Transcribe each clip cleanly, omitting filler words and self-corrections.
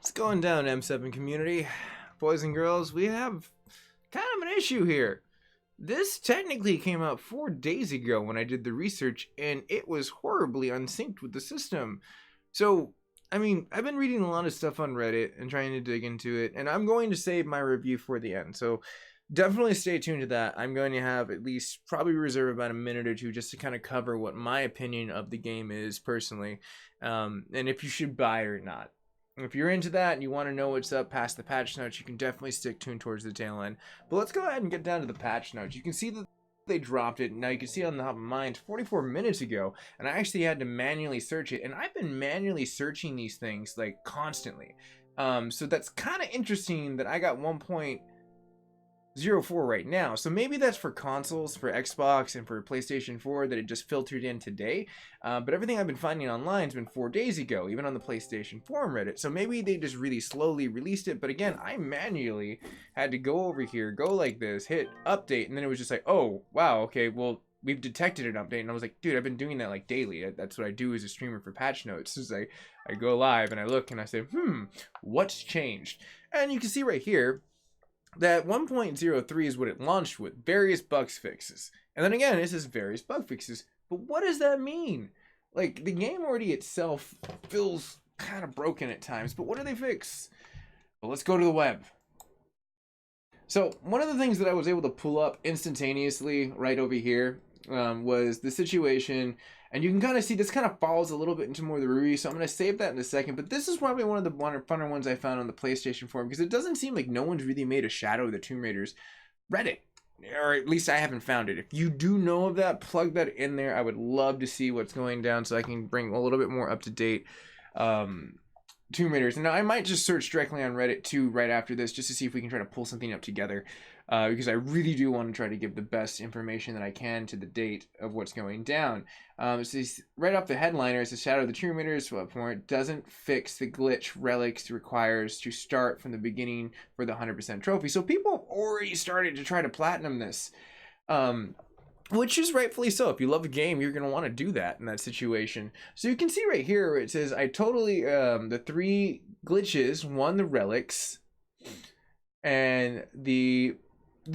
What's going down, M7 community? Boys and girls, we have kind of an issue here. This technically came out 4 days ago when I did the research, and it was horribly unsynced with the system. So, I've been reading a lot of stuff on Reddit and trying to dig into it, and I'm going to save my review for the end. So, definitely stay tuned to that. I'm going to have at least probably reserve about a minute or two just to kind of cover what my opinion of the game is personally, and if you should buy or not. If you're into that and you want to know what's up past the patch notes, you can definitely stick tuned towards the tail end. But let's go ahead and get down to the patch notes. You can see that they dropped it. Now you can see on the top of mine 44 minutes ago, and I actually had to manually search it. And I've been manually searching these things like constantly. So that's kind of interesting that I got 1.04 right now. So maybe that's for consoles, for Xbox, and for PlayStation 4 that it just filtered in today. But everything I've been finding online has been 4 days ago, even on the PlayStation forum Reddit. So maybe they just really slowly released it. But again, I manually had to go over here, go like this, hit update, and then it was just like, oh, wow, okay, well, we've detected an update. And I was like, dude, I've been doing that like daily. That's what I do as a streamer for patch notes. Is I go live and I look and I say, what's changed? And you can see right here that 1.03 is what it launched with, various bug fixes. And then again, it says various bug fixes. But what does that mean? Like, the game already itself feels kind of broken at times, but what do they fix? Well, let's go to the web. So, one of the things that I was able to pull up instantaneously right over here was the situation, and you can kind of see this kind of falls a little bit into more of the review, so I'm going to save that in a second. But this is probably one of the funner ones I found on the PlayStation forum, because it doesn't seem like no one's really made a Shadow of the Tomb Raiders Reddit, or at least I haven't found it. If you do know of that, plug that in there. I would love to see what's going down so I can bring a little bit more up to date Tomb Raiders. And now I might just search directly on Reddit too right after this, just to see if we can try to pull something up together, because I really do want to try to give the best information that I can to the date of what's going down. So right off the headliner, it says Shadow of the Tomb Raiders it doesn't fix the glitch Relics requires to start from the beginning for the 100% trophy. So people have already started to try to platinum this. Which is rightfully so. If you love the game, you're going to want to do that in that situation. So you can see right here, it says, I totally, the 3 glitches, one, the relics, and there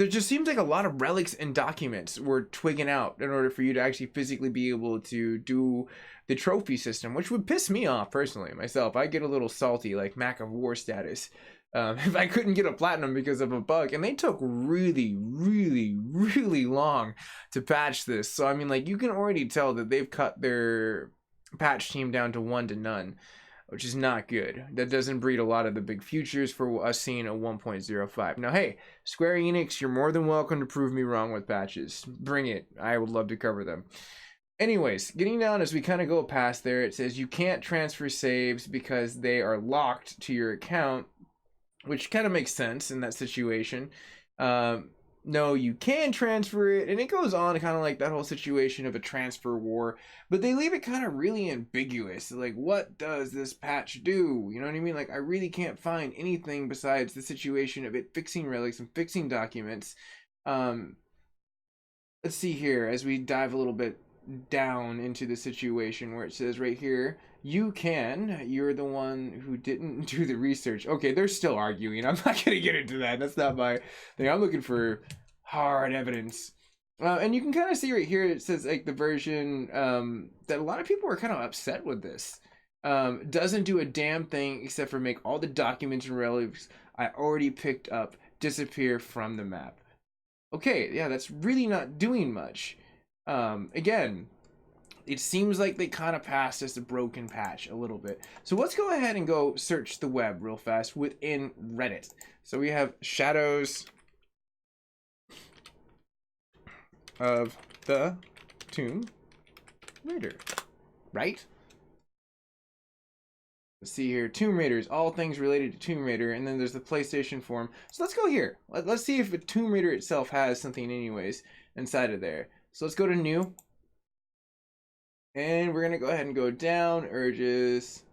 just seems like a lot of relics and documents were twigging out in order for you to actually physically be able to do the trophy system, which would piss me off personally, myself. I get a little salty, like Mac of War status. If I couldn't get a platinum because of a bug, and they took really long to patch this. So I mean, like, you can already tell that they've cut their patch team down to 1 to none, which is not good. That doesn't breed a lot of the big futures for us seeing a 1.05. Now, hey, Square Enix, you're more than welcome to prove me wrong with patches. Bring it. I would love to cover them. Anyways, getting down as we kind of go past there, it says you can't transfer saves because they are locked to your account, which kind of makes sense in that situation. No, you can transfer it, and it goes on kind of like that whole situation of a transfer war, but they leave it kind of really ambiguous. Like, what does this patch do? You know what I mean? Like, I really can't find anything besides the situation of it fixing relics and fixing documents. Let's see here as we dive a little bit down into the situation where it says right here, you're the one who didn't do the research. Okay, they're still arguing. I'm not gonna get into that. That's not my thing. I'm looking for hard evidence. And you can kind of see right here, it says like the version that a lot of people are kind of upset with this. Doesn't do a damn thing except for make all the documents and relics I already picked up disappear from the map. Okay, yeah, that's really not doing much. Again, it seems like they kind of passed as a broken patch a little bit. So let's go ahead and go search the web real fast within Reddit. So we have Shadows of the Tomb Raider, right? Let's see here, Tomb Raiders, all things related to Tomb Raider, and then there's the PlayStation forum. So let's go here. Let's see if the Tomb Raider itself has something anyways inside of there. So let's go to new. And we're going to go ahead and go down, urges.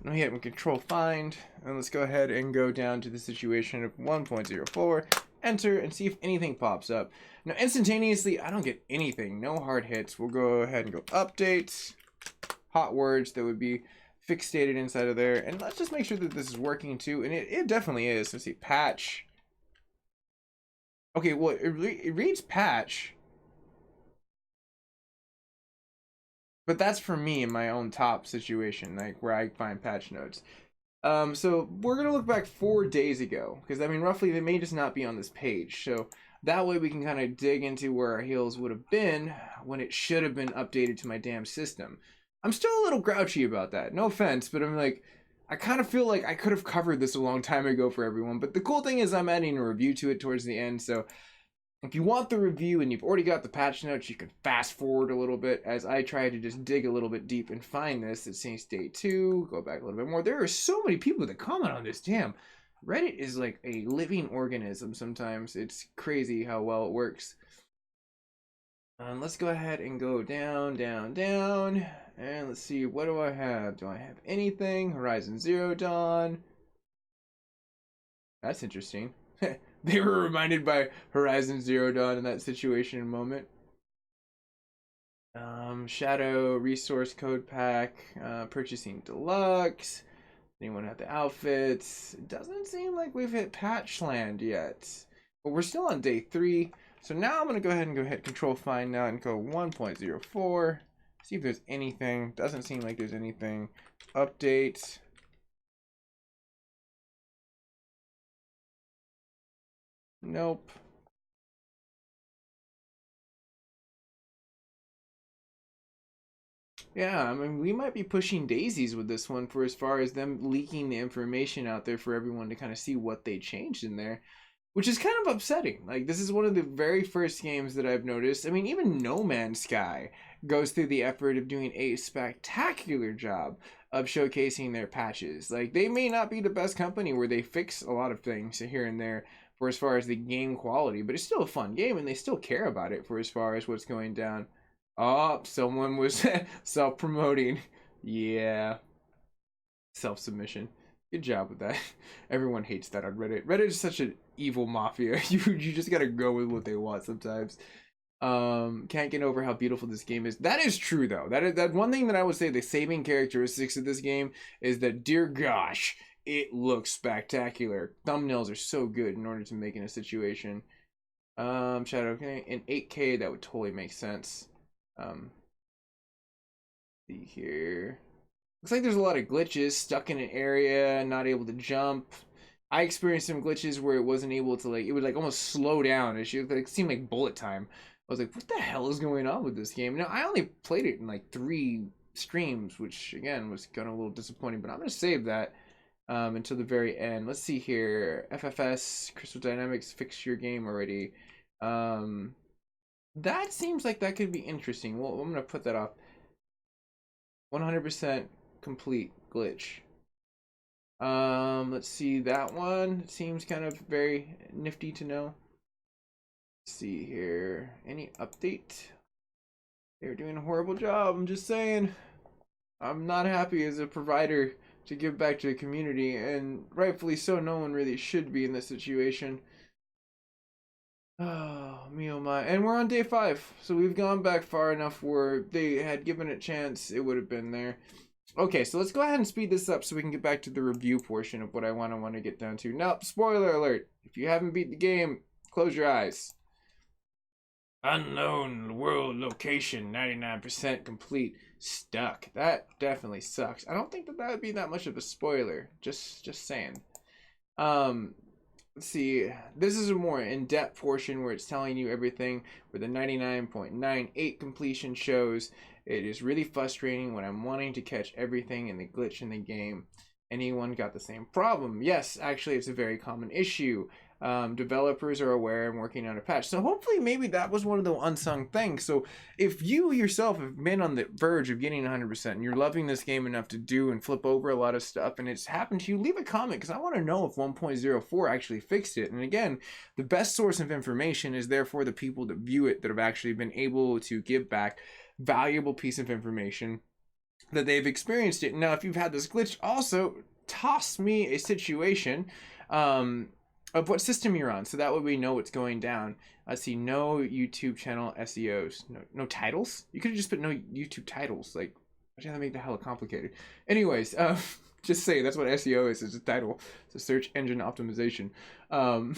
No, we have control find. And let's go ahead and go down to the situation of 1.04. Enter and see if anything pops up. Now, instantaneously, I don't get anything. No hard hits. We'll go ahead and go update. Hot words that would be fix stated inside of there, and let's just make sure that this is working too, and it definitely is. Let's see, patch. Okay, well, it reads patch, but that's for me in my own top situation, like where I find patch notes. So we're gonna look back 4 days ago, because I mean, roughly they may just not be on this page. So that way we can kind of dig into where our heals would have been when it should have been updated to my damn system. I'm still a little grouchy about that. No offense, but I'm like, I kind of feel like I could have covered this a long time ago for everyone. But the cool thing is I'm adding a review to it towards the end, so if you want the review and you've already got the patch notes, you can fast forward a little bit as I try to just dig a little bit deep and find this. It's saying day 2, go back a little bit more. There are so many people that comment on this. Damn, Reddit is like a living organism sometimes. It's crazy how well it works. Let's go ahead and go down, down, down. And let's see, what do I have? Do I have anything? Horizon Zero Dawn. That's interesting. They were reminded by Horizon Zero Dawn in that situation moment. Shadow Resource Code Pack, Purchasing Deluxe. Anyone have the outfits? It doesn't seem like we've hit Patchland yet. But we're still on day 3. So now I'm going to go ahead and hit Control Find now and go 1.04. See if there's anything. Doesn't seem like there's anything. Update. Nope. Yeah, I mean, we might be pushing daisies with this one for as far as them leaking the information out there for everyone to kind of see what they changed in there, which is kind of upsetting. Like, this is one of the very first games that I've noticed. I mean, even No Man's Sky goes through the effort of doing a spectacular job of showcasing their patches. Like, they may not be the best company where they fix a lot of things here and there for as far as the game quality, but it's still a fun game and they still care about it for as far as what's going down. Oh, someone was self-promoting. Yeah. Self-submission. Good job with that. Everyone hates that on Reddit. Reddit is such an evil mafia. You just gotta go with what they want sometimes. Can't get over how beautiful this game is. That is true though. That one thing that I would say the saving characteristics of this game is that, dear gosh, it looks spectacular. Thumbnails are so good in order to make in a situation. Shadow, okay, in 8K that would totally make sense. See here. Looks like there's a lot of glitches, stuck in an area, not able to jump. I experienced some glitches where it wasn't able to, like, it would like almost slow down. It seemed like bullet time. I was like, what the hell is going on with this game? Now, I only played it in like 3 streams, which again was kind of a little disappointing, but I'm gonna save that until the very end. Let's see here. FFS, Crystal Dynamics, fix your game already. That seems like that could be interesting. Well, I'm gonna put that off. 100% complete glitch. Let's see, that one seems kind of very nifty to know. Let's see here. Any update? They're doing a horrible job. I'm just saying. I'm not happy as a provider to give back to the community, and rightfully so. No one really should be in this situation. Oh, me oh my. And we're on day 5, so we've gone back far enough where they had given it a chance, it would have been there. Okay, so let's go ahead and speed this up so we can get back to the review portion of what I want to get down to. Now, spoiler alert. If you haven't beat the game, close your eyes. Unknown world location, 99% complete. Stuck. That definitely sucks. I don't think that would be that much of a spoiler. Just saying. Let's see, this is a more in-depth portion where it's telling you everything, where the 99.98 completion shows. It is really frustrating when I'm wanting to catch everything in the glitch in the game. Anyone got the same problem? Yes, actually it's a very common issue. Developers are aware and working on a patch. So hopefully maybe that was one of the unsung things. So if you yourself have been on the verge of getting 100% and you're loving this game enough to do and flip over a lot of stuff and it's happened to you, leave a comment because I want to know if 1.04 actually fixed it. And again, the best source of information is therefore the people that view it that have actually been able to give back valuable piece of information that they've experienced it. Now, if you've had this glitch, also toss me a situation of what system you're on, so that way we know what's going down. Let's see, no YouTube channel SEOs, no titles. You could have just put no YouTube titles. Like, I trying to make that hella complicated. Anyways, just say that's what SEO is. It's a title. It's a search engine optimization. Um,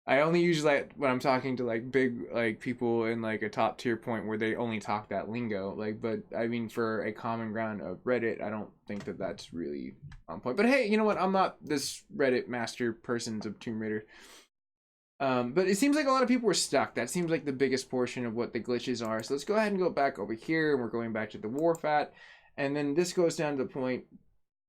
I only use that when I'm talking to like big like people in like a top tier point where they only talk that lingo. Like, but I mean, for a common ground of Reddit, I don't think that that's really on point. But hey, you know what? I'm not this Reddit master persons of Tomb Raider. But it seems like a lot of people were stuck. That seems like the biggest portion of what the glitches are. So let's go ahead and go back over here, and we're going back to the Wharf, and then this goes down to the point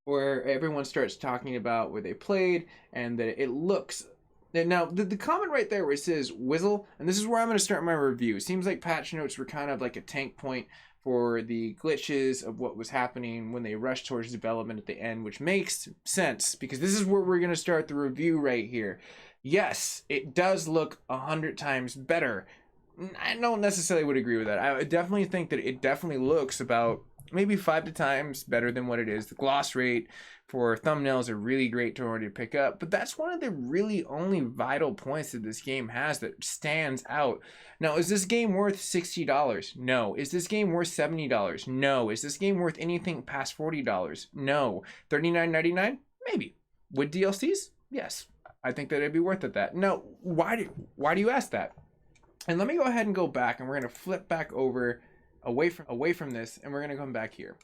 where everyone starts talking about where they played and that it looks. Now, the comment right there where it says Whizzle, and this is where I'm going to start my review. It seems like patch notes were kind of like a tank point for the glitches of what was happening when they rushed towards development at the end, which makes sense because this is where we're going to start the review right here. Yes, it does look 100 times better. I don't necessarily would agree with that. I definitely think that it definitely looks about maybe 5 times better than what it is. The gloss rate for thumbnails are really great to already pick up, but that's one of the really only vital points that this game has that stands out. Now, is this game worth $60? No. Is this game worth $70? No. Is this game worth anything past $40? No. $39.99? Maybe. With DLCs? Yes. I think that it'd be worth it that. No, why do you ask that? And let me go ahead and go back, and we're gonna flip back over away from this, and we're gonna come back here,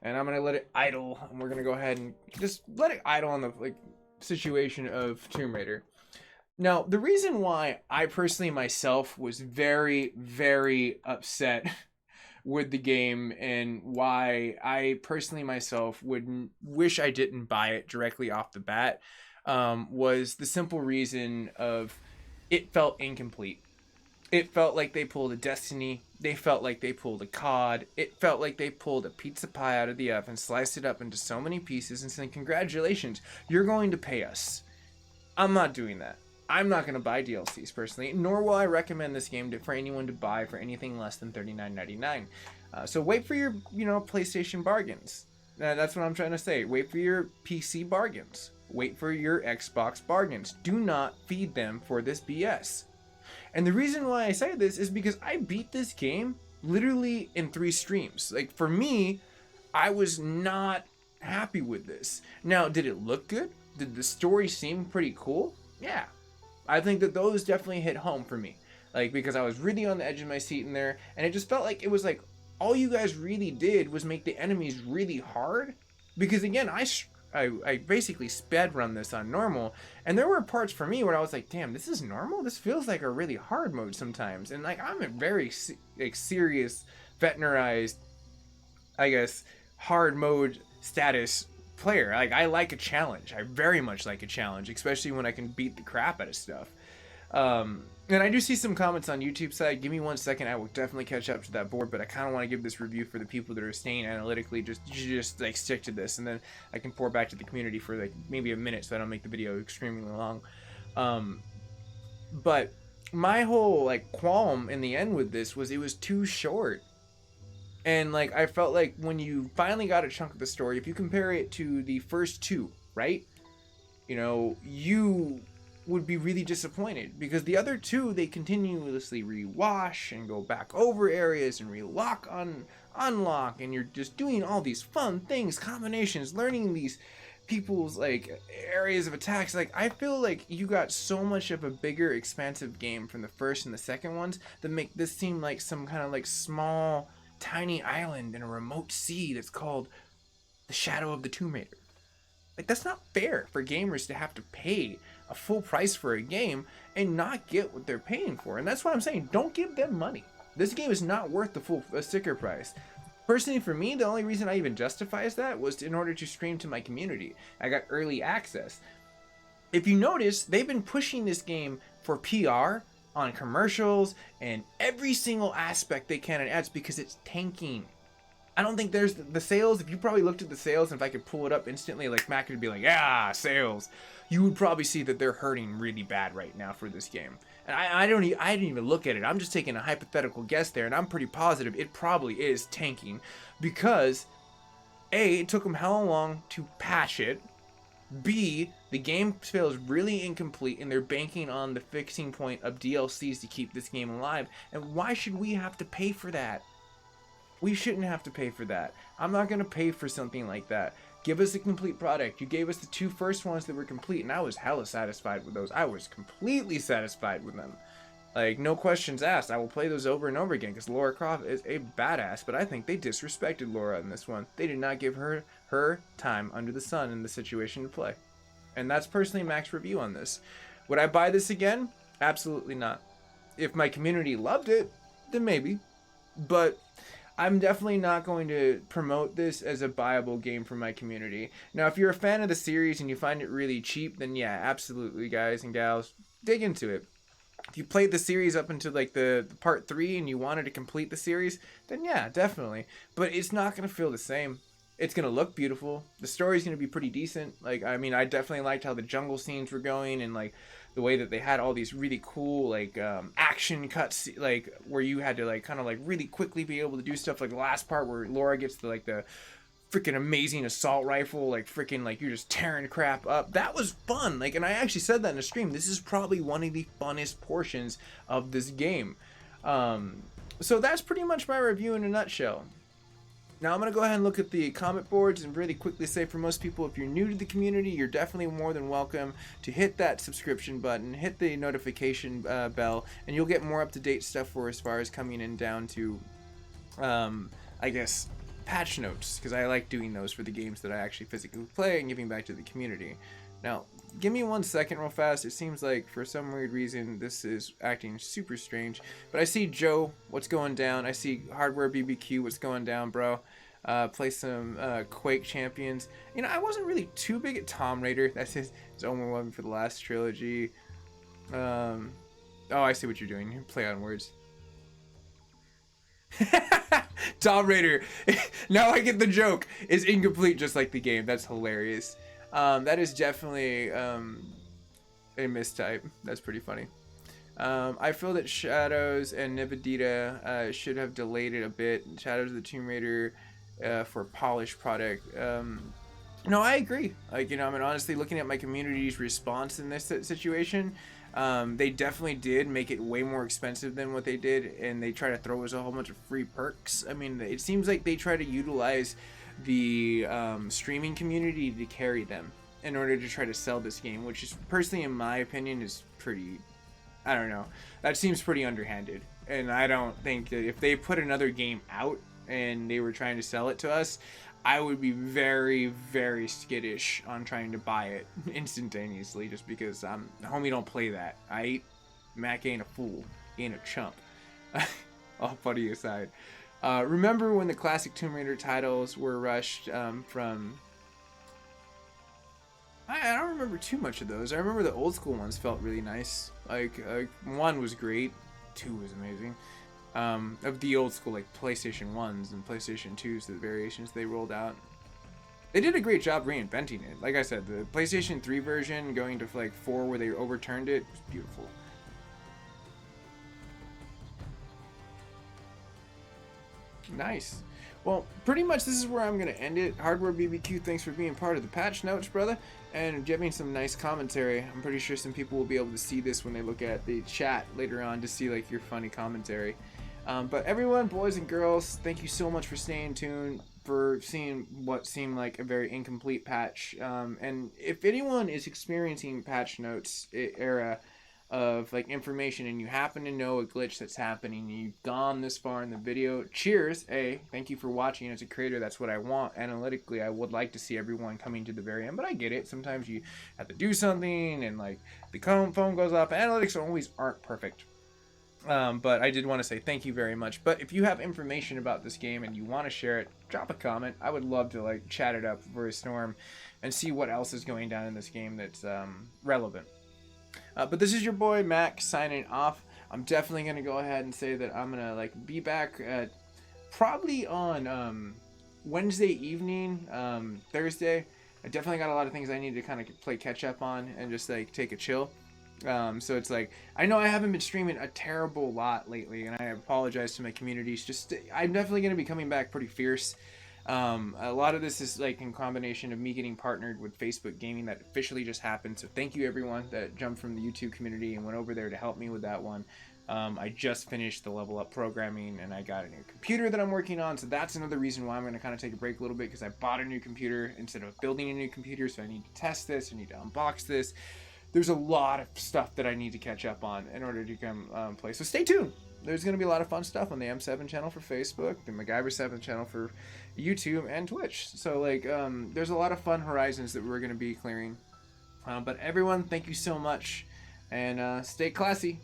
and I'm gonna let it idle, and we're gonna go ahead and just let it idle on the like situation of Tomb Raider. Now, the reason why I personally myself was very, very upset with the game and why I personally myself would wish I didn't buy it directly off the bat was the simple reason of it felt incomplete. It felt like they pulled a Destiny. They felt like they pulled a COD. It felt like they pulled a pizza pie out of the oven, sliced it up into so many pieces, and said, congratulations, you're going to pay us. I'm not doing that. I'm not going to buy DLCs personally, nor will I recommend this game for anyone to buy for anything less than $39.99. So wait for your, PlayStation bargains. That's what I'm trying to say. Wait for your PC bargains. Wait for your Xbox bargains. Do not feed them for this BS. And the reason why I say this is because I beat this game literally in 3 streams. Like, for me, I was not happy with this. Now, did it look good? Did the story seem pretty cool? Yeah. I think that those definitely hit home for me. Like, because I was really on the edge of my seat in there, and it just felt like it was like, all you guys really did was make the enemies really hard. Because again, I basically sped run this on normal, and there were parts for me where I was like, damn, this is normal? This feels like a really hard mode sometimes. And like, I'm a very serious, veteranized, I guess, hard mode status player. Like, I like a challenge. I very much like a challenge, especially when I can beat the crap out of stuff. And I do see some comments on YouTube side. Give me 1 second. I will definitely catch up to that board, but I kind of want to give this review for the people that are staying analytically. Just like stick to this, and then I can pour back to the community for like maybe a minute so I don't make the video extremely long. But my whole like qualm in the end with this was it was too short. And like, I felt like when you finally got a chunk of the story, if you compare it to the first 2, right? You would be really disappointed because the other 2, they continuously rewash and go back over areas and unlock, and you're just doing all these fun things, combinations, learning these people's like areas of attacks. Like, I feel like you got so much of a bigger expansive game from the first and the second ones that make this seem like some kind of like small tiny island in a remote sea that's called the Shadow of the Tomb Raider. Like, that's not fair for gamers to have to pay a full price for a game and not get what they're paying for. And that's why I'm saying, don't give them money. This game is not worth the full sticker price. Personally, for me, the only reason I even justifies that was in order to stream to my community. I got early access. If you notice, they've been pushing this game for PR on commercials and every single aspect they can in ads because it's tanking. I don't think there's the sales. If you probably looked at the sales, and if I could pull it up instantly, like Mac would be like, yeah, sales, you would probably see that they're hurting really bad right now for this game. And I didn't even look at it. I'm just taking a hypothetical guess there, and I'm pretty positive it probably is tanking because A, it took them how long to patch it. B, the game feels really incomplete, and they're banking on the fixing point of DLCs to keep this game alive. And why should we have to pay for that? We shouldn't have to pay for that. I'm not going to pay for something like that. Give us a complete product. You gave us the 2 first ones that were complete, and I was hella satisfied with those. I was completely satisfied with them. Like, no questions asked. I will play those over and over again because Lara Croft is a badass, but I think they disrespected Lara in this one. They did not give her time under the sun in the situation to play. And that's personally Mac's review on this. Would I buy this again? Absolutely not. If my community loved it, then maybe. But I'm definitely not going to promote this as a buyable game for my community. Now, if you're a fan of the series and you find it really cheap, then yeah, absolutely, guys and gals, dig into it. If you played the series up until like the part 3 and you wanted to complete the series, then yeah, definitely. But it's not going to feel the same. It's going to look beautiful. The story's going to be pretty decent. Like, I mean, I definitely liked how the jungle scenes were going and like the way that they had all these really cool like action cuts, like where you had to like kind of like really quickly be able to do stuff, like the last part where Lara gets the like the freaking amazing assault rifle, like freaking like you're just tearing crap up. That was fun. Like, and I actually said that in the stream, this is probably one of the funnest portions of this game. So that's pretty much my review in a nutshell. Now I'm going to go ahead and look at the comment boards and really quickly say, for most people, if you're new to the community, you're definitely more than welcome to hit that subscription button, hit the notification bell, and you'll get more up-to-date stuff for as far as coming in down to, I guess, patch notes, because I like doing those for the games that I actually physically play and giving back to the community. Now, give me 1 second real fast. It seems like for some weird reason this is acting super strange. But I see Joe, what's going down? I see Hardware BBQ, what's going down, bro? Play some Quake Champions. You know, I wasn't really too big at Tomb Raider. That's his own weapon for the last trilogy. Oh, I see what you're doing. You play on words. Tomb Raider. Now I get the joke. Is incomplete just like the game. That's hilarious. That is definitely a mistype. That's pretty funny. I feel that Shadows and Nivedita should have delayed it a bit. Shadows of the Tomb Raider for polished product. No, I agree. Like, you know, I mean, honestly, looking at my community's response in this situation, they definitely did make it way more expensive than what they did, and they try to throw us a whole bunch of free perks. I mean, it seems like they try to utilize the streaming community to carry them in order to try to sell this game, which is personally, in my opinion, is pretty, I don't know, that seems pretty underhanded. And I don't think that if they put another game out and they were trying to sell it to us, I would be very, very skittish on trying to buy it instantaneously, just because homie don't play that. Mac ain't a fool, he ain't a chump. All funny aside. Remember when the classic Tomb Raider titles were rushed from... I don't remember too much of those. I remember the old school ones felt really nice. Like 1 was great, 2 was amazing. Of the old school, like PlayStation 1s and PlayStation 2s, the variations they rolled out. They did a great job reinventing it. Like I said, the PlayStation 3 version going to like 4 where they overturned it was beautiful. Nice. Well, pretty much this is where I'm going to end it. Hardware BBQ, thanks for being part of the patch notes, brother, and giving some nice commentary. I'm pretty sure some people will be able to see this when they look at the chat later on to see like your funny commentary. But everyone, boys and girls, thank you so much for staying tuned, for seeing what seemed like a very incomplete patch. And if anyone is experiencing patch notes era of like information and you happen to know a glitch that's happening, you've gone this far in the video, cheers. Thank you for watching. As a creator, that's what I want. Analytically, I would like to see everyone coming to the very end, but I get it. Sometimes you have to do something and like the phone goes off. Analytics always aren't perfect. But I did want to say thank you very much. But if you have information about this game and you want to share it, drop a comment. I would love to like chat it up for a storm and see what else is going down in this game that's relevant. But this is your boy Mac signing off. I'm definitely gonna go ahead and say that I'm gonna like be back probably on Wednesday evening, Thursday. I definitely got a lot of things I need to kind of play catch up on and just like take a chill. So it's like, I know I haven't been streaming a terrible lot lately, and I apologize to my communities. Just I'm definitely gonna be coming back pretty fierce. A lot of this is like in combination of me getting partnered with Facebook Gaming that officially just happened. So thank you everyone that jumped from the YouTube community and went over there to help me with that one. I just finished the level up programming, and I got a new computer that I'm working on, so that's another reason why I'm going to kind of take a break a little bit, because I bought a new computer instead of building a new computer, so I need to test this, I need to unbox this. There's a lot of stuff that I need to catch up on in order to come play, so stay tuned. There's going to be a lot of fun stuff on the M7 channel for Facebook, the MacGyver 7 channel for YouTube and Twitch. So like, there's a lot of fun horizons that we're going to be clearing. But everyone, thank you so much, and stay classy.